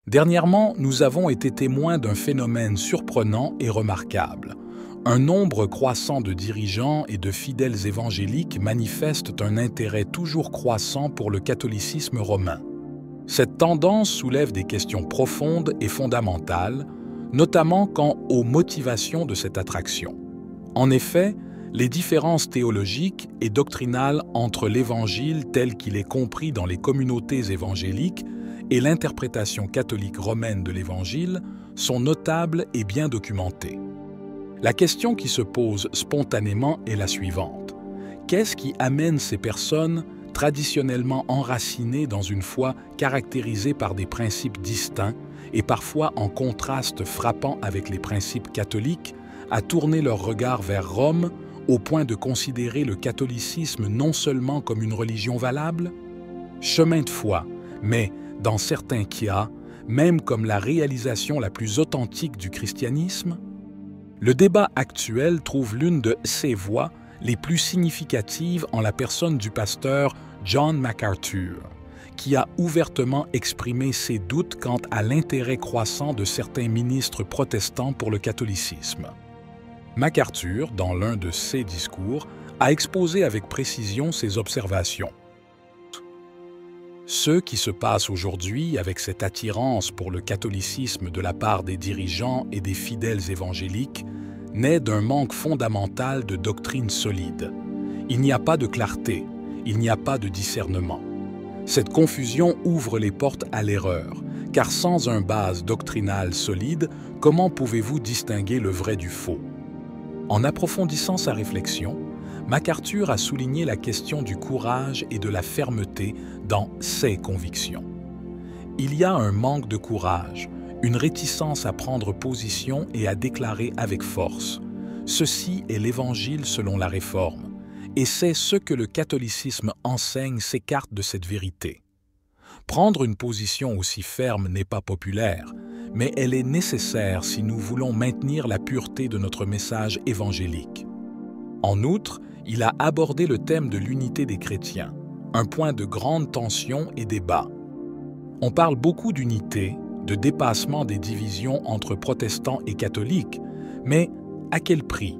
Dernièrement, nous avons été témoins d'un phénomène surprenant et remarquable. Un nombre croissant de dirigeants et de fidèles évangéliques manifestent un intérêt toujours croissant pour le catholicisme romain. Cette tendance soulève des questions profondes et fondamentales, notamment quant aux motivations de cette attraction. En effet, les différences théologiques et doctrinales entre l'Évangile tel qu'il est compris dans les communautés évangéliques et l'interprétation catholique romaine de l'Évangile sont notables et bien documentées. La question qui se pose spontanément est la suivante. Qu'est-ce qui amène ces personnes, traditionnellement enracinées dans une foi caractérisée par des principes distincts et parfois en contraste frappant avec les principes catholiques, à tourner leur regard vers Rome au point de considérer le catholicisme non seulement comme une religion valable? Chemin de foi, mais, dans certains cas, même comme la réalisation la plus authentique du christianisme? Le débat actuel trouve l'une de ces voix les plus significatives en la personne du pasteur John MacArthur, qui a ouvertement exprimé ses doutes quant à l'intérêt croissant de certains ministres protestants pour le catholicisme. MacArthur, dans l'un de ses discours, a exposé avec précision ses observations. Ce qui se passe aujourd'hui avec cette attirance pour le catholicisme de la part des dirigeants et des fidèles évangéliques naît d'un manque fondamental de doctrine solide. Il n'y a pas de clarté, il n'y a pas de discernement. Cette confusion ouvre les portes à l'erreur, car sans une base doctrinale solide, comment pouvez-vous distinguer le vrai du faux? En approfondissant sa réflexion, MacArthur a souligné la question du courage et de la fermeté dans ses convictions. Il y a un manque de courage, une réticence à prendre position et à déclarer avec force. Ceci est l'Évangile selon la Réforme, et c'est ce que le catholicisme enseigne s'écarte de cette vérité. Prendre une position aussi ferme n'est pas populaire, mais elle est nécessaire si nous voulons maintenir la pureté de notre message évangélique. En outre, il a abordé le thème de l'unité des chrétiens, un point de grande tension et débat. On parle beaucoup d'unité, de dépassement des divisions entre protestants et catholiques, mais à quel prix?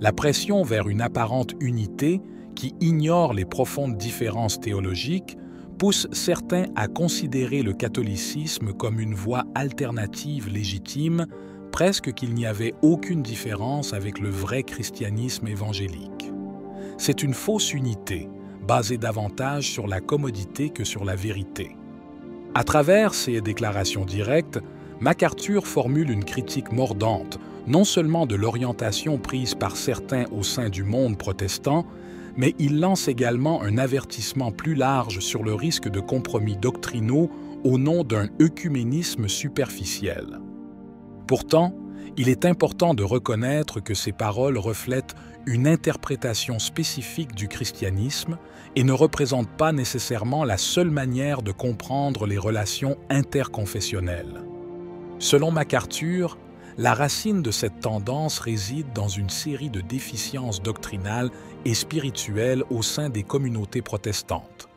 La pression vers une apparente unité qui ignore les profondes différences théologiques pousse certains à considérer le catholicisme comme une voie alternative légitime, presque qu'il n'y avait aucune différence avec le vrai christianisme évangélique. C'est une fausse unité, basée davantage sur la commodité que sur la vérité. À travers ces déclarations directes, MacArthur formule une critique mordante, non seulement de l'orientation prise par certains au sein du monde protestant, mais il lance également un avertissement plus large sur le risque de compromis doctrinaux au nom d'un œcuménisme superficiel. Pourtant, il est important de reconnaître que ces paroles reflètent une interprétation spécifique du christianisme et ne représentent pas nécessairement la seule manière de comprendre les relations interconfessionnelles. Selon MacArthur, la racine de cette tendance réside dans une série de déficiences doctrinales et spirituelles au sein des communautés protestantes.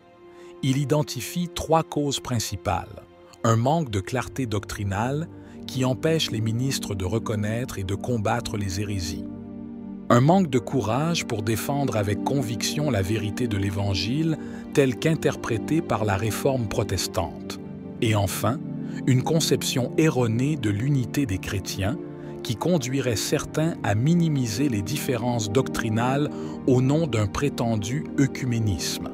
Il identifie 3 causes principales: un manque de clarté doctrinale qui empêche les ministres de reconnaître et de combattre les hérésies, un manque de courage pour défendre avec conviction la vérité de l'Évangile telle qu'interprétée par la Réforme protestante, et enfin, une conception erronée de l'unité des chrétiens qui conduirait certains à minimiser les différences doctrinales au nom d'un prétendu œcuménisme.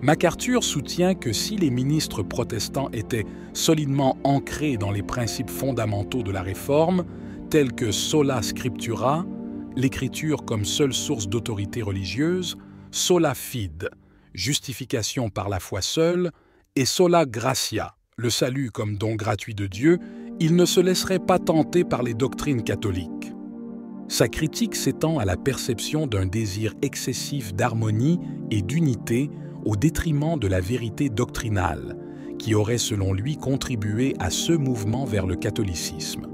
MacArthur soutient que si les ministres protestants étaient solidement ancrés dans les principes fondamentaux de la Réforme, tels que sola scriptura, l'écriture comme seule source d'autorité religieuse, sola fide, justification par la foi seule, et sola gratia, le salut comme don gratuit de Dieu, il ne se laisserait pas tenter par les doctrines catholiques. Sa critique s'étend à la perception d'un désir excessif d'harmonie et d'unité au détriment de la vérité doctrinale, qui aurait selon lui contribué à ce mouvement vers le catholicisme.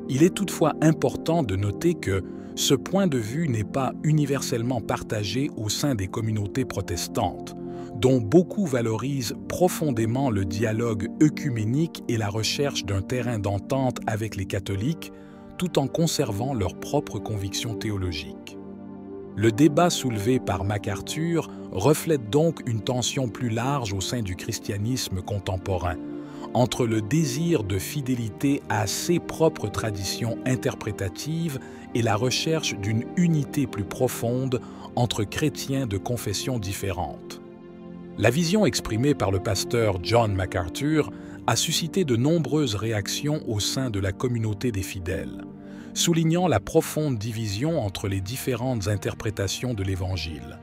Il est toutefois important de noter que ce point de vue n'est pas universellement partagé au sein des communautés protestantes, dont beaucoup valorisent profondément le dialogue œcuménique et la recherche d'un terrain d'entente avec les catholiques, tout en conservant leurs propres convictions théologiques. Le débat soulevé par MacArthur reflète donc une tension plus large au sein du christianisme contemporain, entre le désir de fidélité à ses propres traditions interprétatives et la recherche d'une unité plus profonde entre chrétiens de confessions différentes. La vision exprimée par le pasteur John MacArthur a suscité de nombreuses réactions au sein de la communauté des fidèles, soulignant la profonde division entre les différentes interprétations de l'Évangile.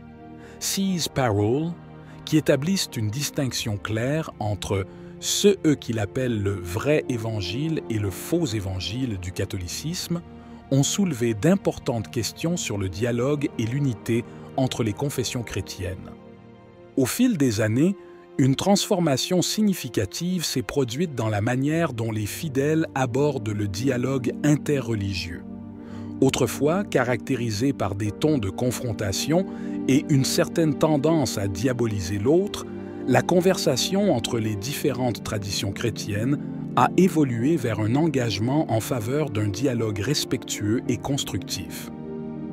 C. S. Sproul, qui établissent une distinction claire entre ceux qu'il appelle le vrai évangile et le faux évangile du catholicisme, ont soulevé d'importantes questions sur le dialogue et l'unité entre les confessions chrétiennes. Au fil des années, une transformation significative s'est produite dans la manière dont les fidèles abordent le dialogue interreligieux. Autrefois caractérisé par des tons de confrontation et une certaine tendance à diaboliser l'autre, la conversation entre les différentes traditions chrétiennes a évolué vers un engagement en faveur d'un dialogue respectueux et constructif.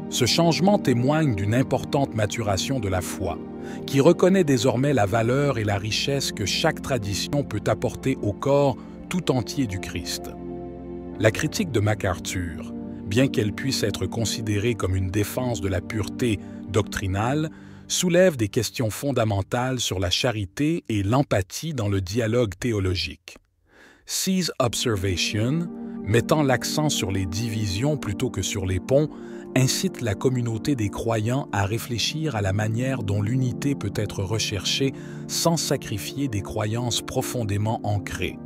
Ce changement témoigne d'une importante maturation de la foi, qui reconnaît désormais la valeur et la richesse que chaque tradition peut apporter au corps tout entier du Christ. La critique de MacArthur, bien qu'elle puisse être considérée comme une défense de la pureté doctrinale, soulève des questions fondamentales sur la charité et l'empathie dans le dialogue théologique. C's Observation, mettant l'accent sur les divisions plutôt que sur les ponts, incite la communauté des croyants à réfléchir à la manière dont l'unité peut être recherchée sans sacrifier des croyances profondément ancrées.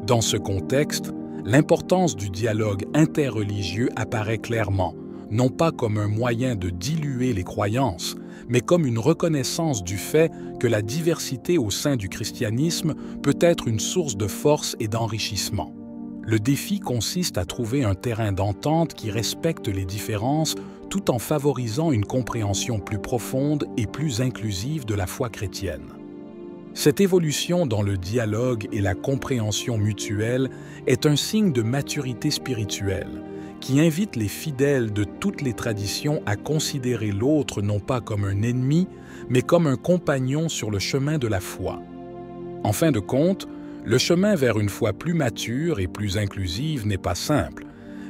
Dans ce contexte, l'importance du dialogue interreligieux apparaît clairement, non pas comme un moyen de diluer les croyances, mais comme une reconnaissance du fait que la diversité au sein du christianisme peut être une source de force et d'enrichissement. Le défi consiste à trouver un terrain d'entente qui respecte les différences tout en favorisant une compréhension plus profonde et plus inclusive de la foi chrétienne. Cette évolution dans le dialogue et la compréhension mutuelle est un signe de maturité spirituelle qui invite les fidèles de toutes les traditions à considérer l'autre non pas comme un ennemi, mais comme un compagnon sur le chemin de la foi. En fin de compte, le chemin vers une foi plus mature et plus inclusive n'est pas simple,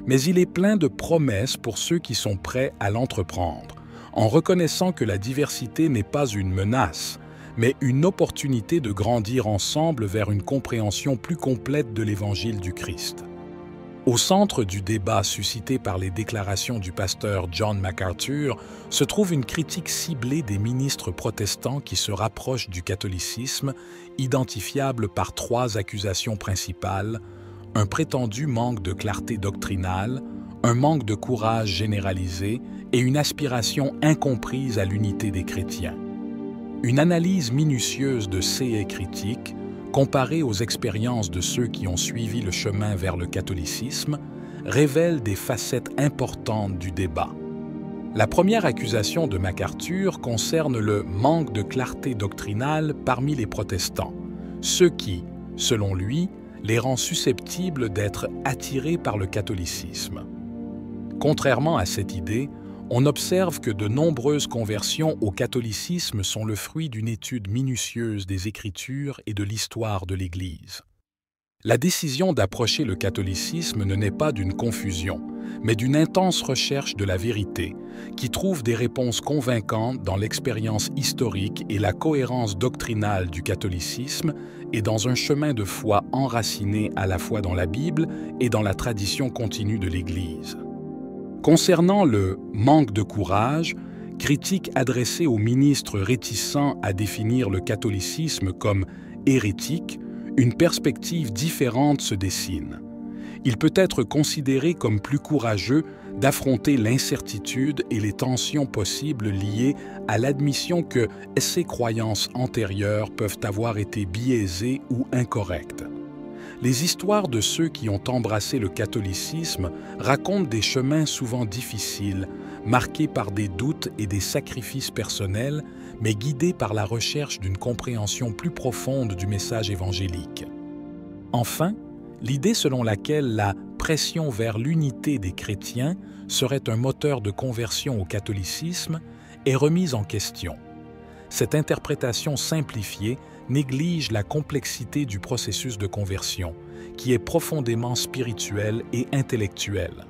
mais il est plein de promesses pour ceux qui sont prêts à l'entreprendre, en reconnaissant que la diversité n'est pas une menace, mais une opportunité de grandir ensemble vers une compréhension plus complète de l'Évangile du Christ. Au centre du débat suscité par les déclarations du pasteur John MacArthur se trouve une critique ciblée des ministres protestants qui se rapprochent du catholicisme, identifiable par 3 accusations principales: un prétendu manque de clarté doctrinale, un manque de courage généralisé et une aspiration incomprise à l'unité des chrétiens. Une analyse minutieuse de ces critiques, comparée aux expériences de ceux qui ont suivi le chemin vers le catholicisme, révèle des facettes importantes du débat. La première accusation de MacArthur concerne le manque de clarté doctrinale parmi les protestants, ce qui, selon lui, les rend susceptibles d'être attirés par le catholicisme. Contrairement à cette idée, on observe que de nombreuses conversions au catholicisme sont le fruit d'une étude minutieuse des Écritures et de l'histoire de l'Église. La décision d'approcher le catholicisme ne naît pas d'une confusion, mais d'une intense recherche de la vérité, qui trouve des réponses convaincantes dans l'expérience historique et la cohérence doctrinale du catholicisme et dans un chemin de foi enraciné à la fois dans la Bible et dans la tradition continue de l'Église. Concernant le manque de courage, critique adressée aux ministres réticents à définir le catholicisme comme hérétique, une perspective différente se dessine. Il peut être considéré comme plus courageux d'affronter l'incertitude et les tensions possibles liées à l'admission que ces croyances antérieures peuvent avoir été biaisées ou incorrectes. Les histoires de ceux qui ont embrassé le catholicisme racontent des chemins souvent difficiles, marquée par des doutes et des sacrifices personnels, mais guidée par la recherche d'une compréhension plus profonde du message évangélique. Enfin, l'idée selon laquelle la pression vers l'unité des chrétiens serait un moteur de conversion au catholicisme est remise en question. Cette interprétation simplifiée néglige la complexité du processus de conversion, qui est profondément spirituel et intellectuel.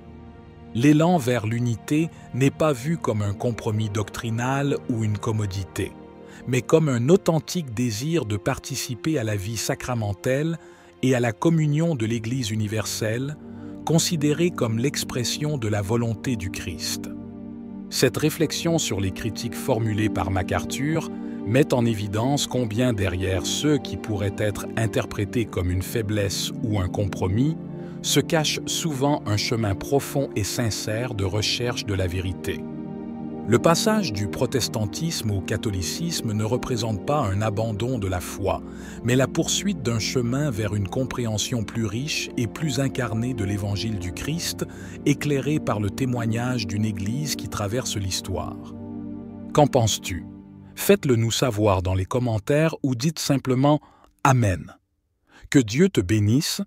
L'élan vers l'unité n'est pas vu comme un compromis doctrinal ou une commodité, mais comme un authentique désir de participer à la vie sacramentelle et à la communion de l'Église universelle, considérée comme l'expression de la volonté du Christ. Cette réflexion sur les critiques formulées par MacArthur met en évidence combien derrière ceux qui pourraient être interprétés comme une faiblesse ou un compromis, se cache souvent un chemin profond et sincère de recherche de la vérité. Le passage du protestantisme au catholicisme ne représente pas un abandon de la foi, mais la poursuite d'un chemin vers une compréhension plus riche et plus incarnée de l'Évangile du Christ, éclairé par le témoignage d'une Église qui traverse l'histoire. Qu'en penses-tu? Faites-le nous savoir dans les commentaires ou dites simplement « Amen ». Que Dieu te bénisse